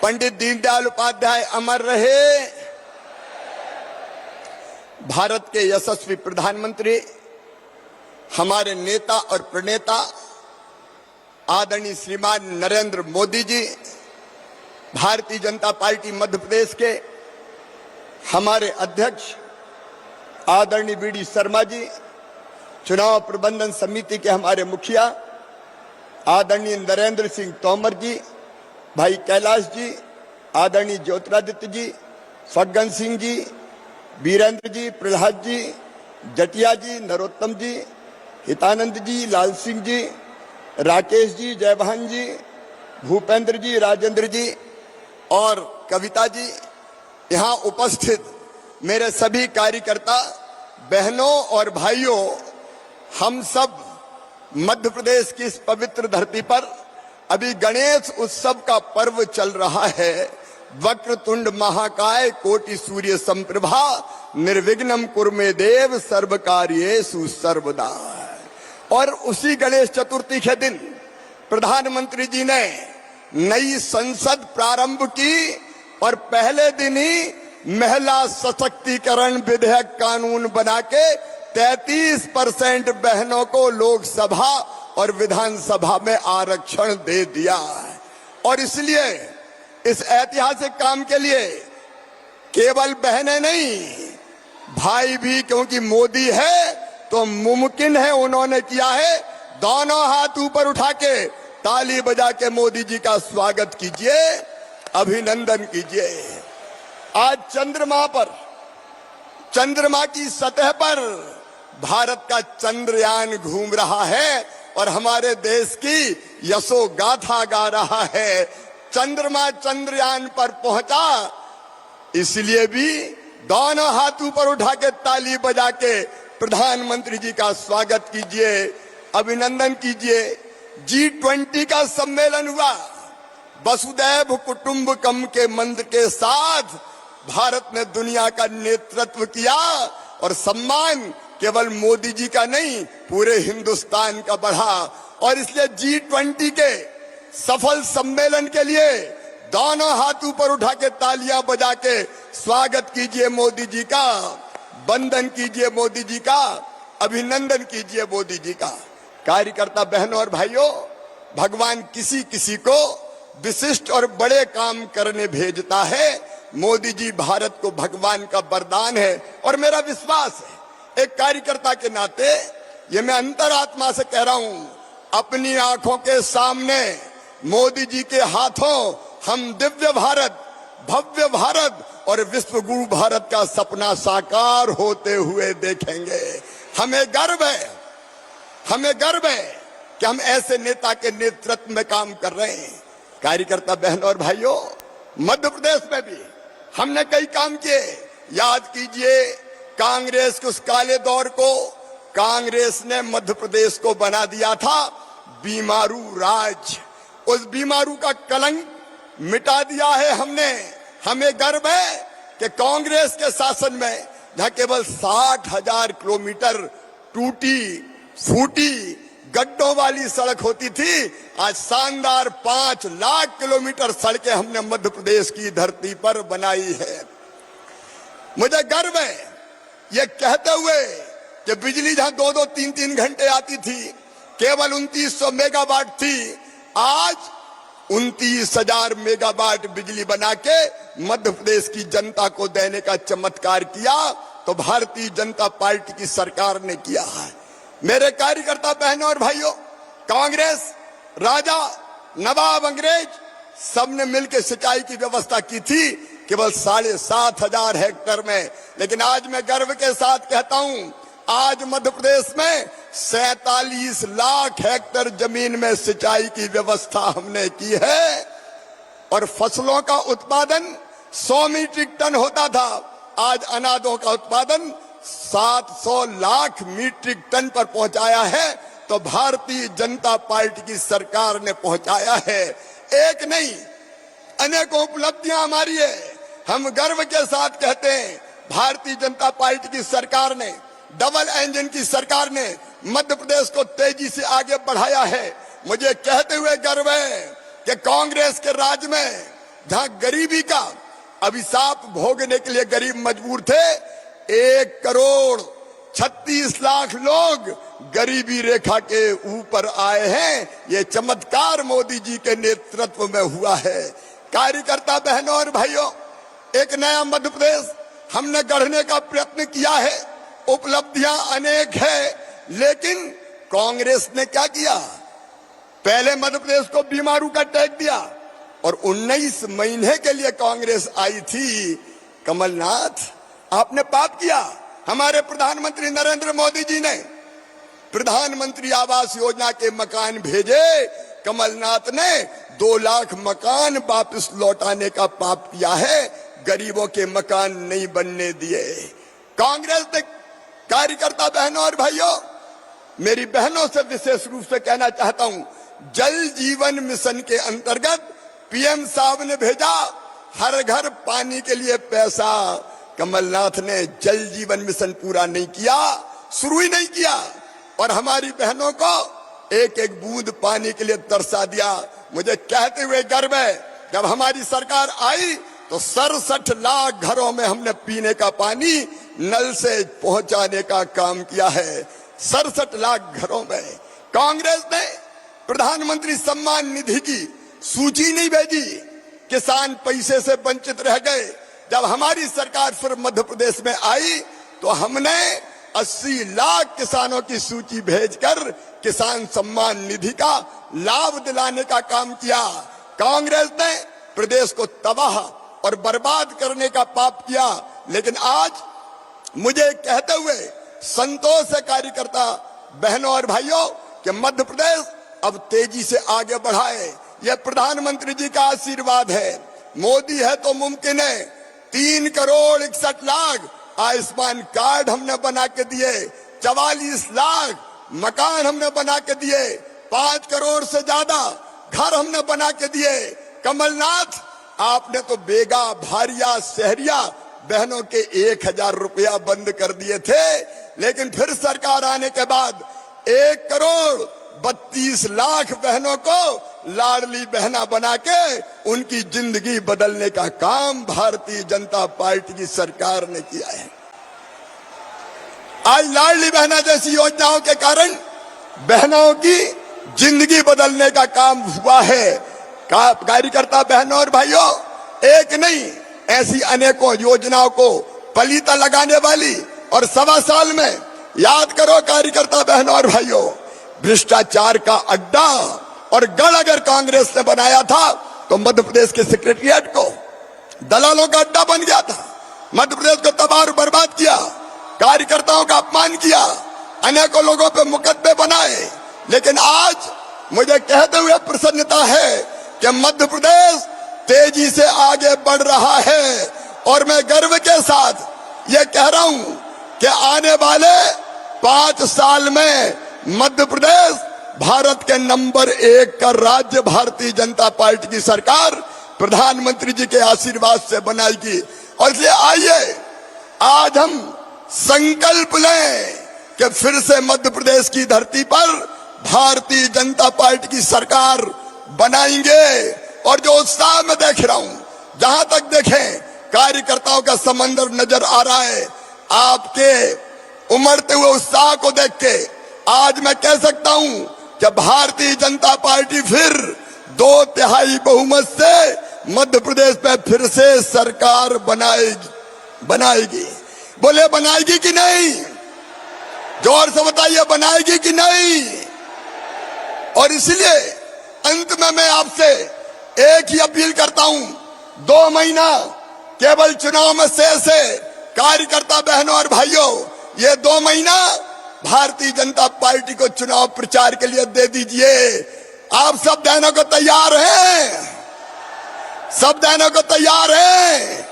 पंडित दीनदयाल उपाध्याय अमर रहे। भारत के यशस्वी प्रधानमंत्री, हमारे नेता और प्रणेता आदरणीय श्रीमान नरेंद्र मोदी जी, भारतीय जनता पार्टी मध्य प्रदेश के हमारे अध्यक्ष आदरणीय वीडी शर्मा जी, चुनाव प्रबंधन समिति के हमारे मुखिया आदरणीय नरेंद्र सिंह तोमर जी, भाई कैलाश जी, आदरणीय ज्योतिरादित्य जी, फग्गन सिंह जी, वीरेंद्र जी, प्रहलाद जी, जटिया जी, नरोत्तम जी, हितानंद जी, लाल सिंह जी, राकेश जी, जयभान जी, भूपेंद्र जी, राजेंद्र जी और कविता जी, यहाँ उपस्थित मेरे सभी कार्यकर्ता बहनों और भाइयों, हम सब मध्य प्रदेश की इस पवित्र धरती पर अभी गणेश उत्सव का पर्व चल रहा है। वक्रतुंड महाकाय कोटि सूर्य संप्रभा निर्विघ्नम कुरु देव सर्व कार्येषु सर्वदा। और उसी गणेश चतुर्थी के दिन प्रधानमंत्री जी ने नई संसद प्रारंभ की और पहले दिन ही महिला सशक्तिकरण विधेयक कानून बना के 33% बहनों को लोकसभा और विधानसभा में आरक्षण दे दिया है। और इसलिए इस ऐतिहासिक काम के लिए केवल बहनें नहीं, भाई भी, क्योंकि मोदी है तो मुमकिन है, उन्होंने किया है। दोनों हाथ ऊपर उठा के ताली बजा के मोदी जी का स्वागत कीजिए, अभिनंदन कीजिए। आज चंद्रमा की सतह पर भारत का चंद्रयान घूम रहा है और हमारे देश की यशो गाथा गा रहा है। चंद्रमा चंद्रयान पर पहुंचा, इसलिए भी दोनों हाथ ऊपर उठा के ताली बजा के प्रधानमंत्री जी का स्वागत कीजिए, अभिनंदन कीजिए। G20 का सम्मेलन हुआ, वसुदैव कुटुंबकम के मंत्र के साथ भारत ने दुनिया का नेतृत्व किया और सम्मान केवल मोदी जी का नहीं, पूरे हिंदुस्तान का बढ़ा। और इसलिए G20 के सफल सम्मेलन के लिए दोनों हाथ ऊपर उठा के तालियां बजा के स्वागत कीजिए मोदी जी का, वंदन कीजिए मोदी जी का, अभिनंदन कीजिए मोदी जी का। कार्यकर्ता बहनों और भाइयों, भगवान किसी किसी को विशिष्ट और बड़े काम करने भेजता है। मोदी जी भारत को भगवान का वरदान है और मेरा विश्वास है, एक कार्यकर्ता के नाते ये मैं अंतरात्मा से कह रहा हूं, अपनी आंखों के सामने मोदी जी के हाथों हम दिव्य भारत, भव्य भारत और विश्व गुरु भारत का सपना साकार होते हुए देखेंगे। हमें गर्व है कि हम ऐसे नेता के नेतृत्व में काम कर रहे हैं। कार्यकर्ता बहनों और भाइयों, मध्य प्रदेश में भी हमने कई काम किए। याद कीजिए कांग्रेस के उस काले दौर को, कांग्रेस ने मध्य प्रदेश को बना दिया था बीमारू राज्य। उस बीमारू का कलंक मिटा दिया है हमने। हमें गर्व है कि कांग्रेस के शासन में जहां केवल 60,000 किलोमीटर टूटी फूटी गड्ढों वाली सड़क होती थी, आज शानदार 5 लाख किलोमीटर सड़कें हमने मध्य प्रदेश की धरती पर बनाई है। मुझे गर्व है ये कहते हुए कि बिजली जहां 2-2, 3-3 घंटे आती थी, केवल 2900 मेगावाट थी, आज 29,000 मेगावाट बिजली बना के मध्य प्रदेश की जनता को देने का चमत्कार किया तो भारतीय जनता पार्टी की सरकार ने किया है। मेरे कार्यकर्ता बहनों और भाइयों, कांग्रेस, राजा, नवाब, अंग्रेज सबने मिलकर सिंचाई की व्यवस्था की थी केवल 7,500 हेक्टेयर में, लेकिन आज मैं गर्व के साथ कहता हूं, आज मध्य प्रदेश में 47 लाख हेक्टेयर जमीन में सिंचाई की व्यवस्था हमने की है और फसलों का उत्पादन 100 मीट्रिक टन होता था, आज अनाजों का उत्पादन 700 लाख मीट्रिक टन पर पहुंचाया है। तो भारतीय जनता पार्टी की सरकार ने पहुंचाया है। एक नहीं, अनेकों उपलब्धियां हमारी है। हम गर्व के साथ कहते हैं, भारतीय जनता पार्टी की सरकार ने, डबल इंजन की सरकार ने मध्य प्रदेश को तेजी से आगे बढ़ाया है। मुझे कहते हुए गर्व है कि कांग्रेस के राज में जहां गरीबी का अभिशाप भोगने के लिए गरीब मजबूर थे, 1,36,00,000 लोग गरीबी रेखा के ऊपर आए हैं। ये चमत्कार मोदी जी के नेतृत्व में हुआ है। कार्यकर्ता बहनों और भाइयों, एक नया मध्य प्रदेश हमने गढ़ने का प्रयत्न किया है। उपलब्धियां अनेक है, लेकिन कांग्रेस ने क्या किया? पहले मध्य प्रदेश को बीमारू का टैग दिया और 19 महीने के लिए कांग्रेस आई थी। कमलनाथ, आपने पाप किया। हमारे प्रधानमंत्री नरेंद्र मोदी जी ने प्रधानमंत्री आवास योजना के मकान भेजे, कमलनाथ ने 2 लाख मकान वापस लौटाने का पाप किया है, गरीबों के मकान नहीं बनने दिए। कांग्रेस ने कार्यकर्ता बहनों और भाइयों, मेरी बहनों से विशेष रूप से कहना चाहता हूं, जल जीवन मिशन के अंतर्गत पीएम साहब ने भेजा हर घर पानी के लिए पैसा। कमलनाथ ने जल जीवन मिशन पूरा नहीं किया, शुरू ही नहीं किया, और हमारी बहनों को एक एक बूंद पानी के लिए तरसा दिया। मुझे कहते हुए गर्व है, जब हमारी सरकार आई तो 67 लाख घरों में हमने पीने का पानी नल से पहुंचाने का काम किया है। 67 लाख घरों में। कांग्रेस ने प्रधानमंत्री सम्मान निधि की सूची नहीं भेजी, किसान पैसे से वंचित रह गए। जब हमारी सरकार फिर मध्य प्रदेश में आई तो हमने 80 लाख किसानों की सूची भेजकर किसान सम्मान निधि का लाभ दिलाने का काम किया। कांग्रेस ने प्रदेश को तबाह और बर्बाद करने का पाप किया। लेकिन आज मुझे कहते हुए संतोष है कार्यकर्ता बहनों और भाइयों कि मध्य प्रदेश अब तेजी से आगे बढ़ाए। यह प्रधानमंत्री जी का आशीर्वाद है। मोदी है तो मुमकिन है। 3,61,00,000 आयुष्मान कार्ड हमने बना के दिए, 44 लाख मकान हमने बना के दिए, 5 करोड़ से ज्यादा घर हमने बना के दिए। कमलनाथ, आपने तो बेगा भारिया शहरिया बहनों के 1,000 रुपया बंद कर दिए थे, लेकिन फिर सरकार आने के बाद 1,32,00,000 बहनों को लाडली बहना बना के उनकी जिंदगी बदलने का काम भारतीय जनता पार्टी की सरकार ने किया है। आज लाडली बहना जैसी योजनाओं के कारण बहनों की जिंदगी बदलने का काम हुआ है। कार्यकर्ता बहनों और भाइयों, एक नहीं ऐसी अनेकों योजनाओं को पलीता लगाने वाली, और 1.25 साल में याद करो कार्यकर्ता बहनों और भाइयों, भ्रष्टाचार का अड्डा और गढ़ अगर कांग्रेस ने बनाया था तो मध्य प्रदेश के सेक्रेटरिएट को दलालों का अड्डा बन गया था। मध्य प्रदेश को तबाह और बर्बाद किया, कार्यकर्ताओं का अपमान किया, अनेकों लोगों पे मुकदमे बनाए। लेकिन आज मुझे कहते हुए प्रसन्नता है कि मध्य प्रदेश तेजी से आगे बढ़ रहा है, और मैं गर्व के साथ ये कह रहा हूं कि आने वाले 5 साल में मध्य प्रदेश भारत के नंबर 1 का राज्य भारतीय जनता पार्टी की सरकार प्रधानमंत्री जी के आशीर्वाद से बनाएगी। और इसलिए आइए आज हम संकल्प लें कि फिर से मध्य प्रदेश की धरती पर भारतीय जनता पार्टी की सरकार बनाएंगे। और जो उत्साह में देख रहा हूं, जहां तक देखें कार्यकर्ताओं का समंदर नजर आ रहा है, आपके उमड़ते हुए उत्साह को देख के आज मैं कह सकता हूं कि भारतीय जनता पार्टी फिर 2/3 बहुमत से मध्य प्रदेश में फिर से सरकार बनाएगी। बोले बनाएगी कि नहीं? जोर से बताइए, बनाएगी कि नहीं? और इसलिए अंत में मैं आपसे एक ही अपील करता हूं, 2 महीना केवल चुनाव में शेष है। कार्यकर्ता बहनों और भाइयों, ये 2 महीना भारतीय जनता पार्टी को चुनाव प्रचार के लिए दे दीजिए। आप सब देने को तैयार हैं? सब देने को तैयार हैं?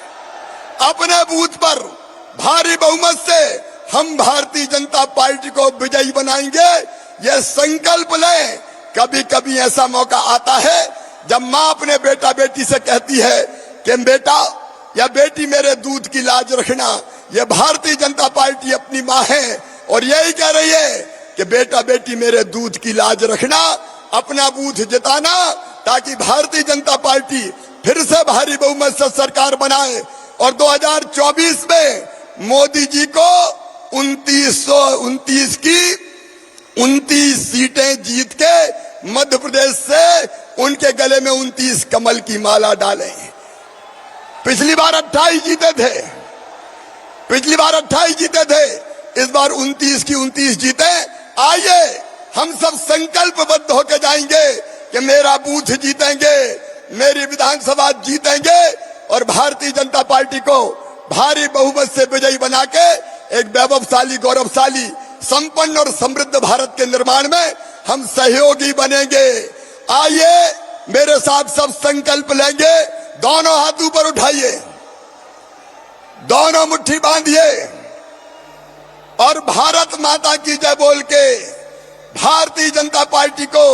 अपने बूथ पर भारी बहुमत से हम भारतीय जनता पार्टी को विजयी बनाएंगे, ये संकल्प लें। कभी कभी ऐसा मौका आता है जब माँ अपने बेटा बेटी से कहती है कि बेटा या बेटी मेरे दूध की लाज रखना। ये भारतीय जनता पार्टी अपनी माँ है और यही कह रही है कि बेटा बेटी मेरे दूध की लाज रखना, अपना बूथ जिताना, ताकि भारतीय जनता पार्टी फिर से भारी बहुमत से सरकार बनाए और 2024 में मोदी जी को 2929 की 29 सीटें जीत के मध्य प्रदेश से उनके गले में 29 कमल की माला डालें। पिछली बार 28 जीते थे, पिछली बार 28 जीते थे, इस बार 29 की 29 जीते। आइए हम सब संकल्पबद्ध होकर जाएंगे कि मेरा बूथ जीतेंगे, मेरी विधानसभा जीतेंगे और भारतीय जनता पार्टी को भारी बहुमत से विजयी बना के एक वैभवशाली, गौरवशाली, संपन्न और समृद्ध भारत के निर्माण में हम सहयोगी बनेंगे। आइए मेरे साथ सब संकल्प लेंगे। दोनों हाथ ऊपर उठाइए, दोनों मुट्ठी बांधिए और भारत माता की जय बोल के भारतीय जनता पार्टी को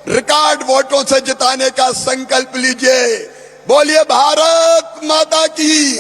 रिकॉर्ड वोटों से जिताने का संकल्प लीजिए। बोलिए भारत माता की।